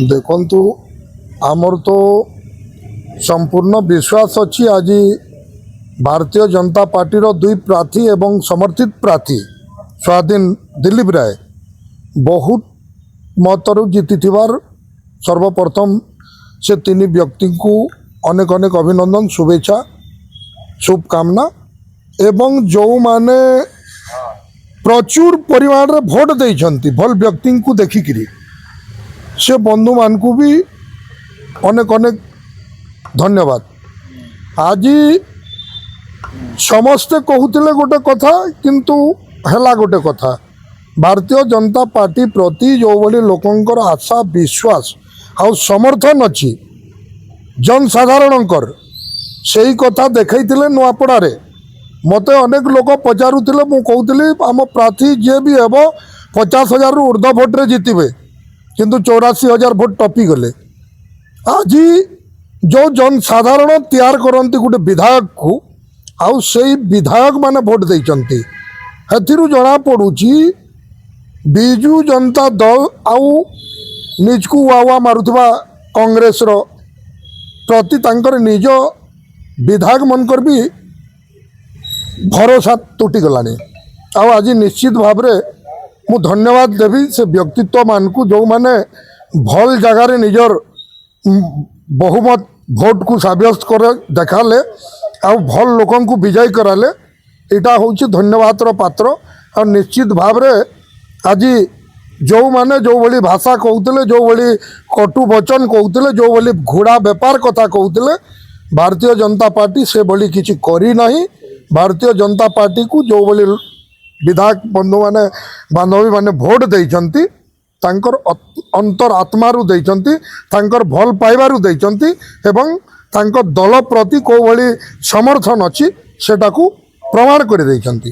देखु आमर तो संपूर्ण विश्वास अच्छी आज भारतीय जनता पार्टी दुई प्रार्थी एवं समर्थित प्रार्थी स्वाधीन दिलीप राय बहुत मतरु जीति सर्वप्रथम से तीन व्यक्ति को अनेक अनेक अभिनंदन शुभेच्छा शुभकामना एवं जो माने प्रचुर परिमाण रे भोट देइछंती भल व्यक्ति को देखिकी से बंधु मान को भी अनेक अनेक धन्यवाद। आज समस्ते कहते गोटे कथा किंतु हैला गोटे कथा भारतीय जनता पार्टी प्रति जो भली लोकंकर आशा विश्वास आउ समर्थन अच्छी जनसाधारणकर से कथा देखते नुआपड़े मत अनेक लोक पचारूले मु कहूली आम प्रार्थी जे भी हे 50,000 रु ऊर्ध्व भोट्रे जितबे किंतु 84,000 भोट टपी गले। आज जो जनसाधारण तैयार करती गोटे विधायक को आउ से विधायक माने भोट देइचंती हेथिरु जना पड़ुची बिजु जनता दल आउ निजकु वावा मारुथबा कांग्रेस रो प्रति तांकर निज विधायक मनकर भी भरोसा तुटी गलानी। आज निश्चित भाव रे मु धन्यवाद देवी से व्यक्तित्व मान को जो माने भल जगार निजर बहुमत भोट को सब्यस्त कर देखाले आ भल लोकन को विजय कराले इटा होची धन्यवाद रो पात्र। और निश्चित भाव रे आज जो माने जो भली भाषा कहते जो भली कटु वचन कहते जो भली घोड़ा बेपार कथा कहते भारतीय जनता पार्टी से भली किसी करी नहीं। भारतीय जनता पार्टी को जो भली विधायक बंधु माने बांधवी माने भोट देइचंती तांकर अंतर आत्मारू देइचंती तांकर भल पाइबारू देइचंती एवं तांकर दल प्रति को भली समर्थन अच्छी सेटा को प्रमाण कर देइचंती।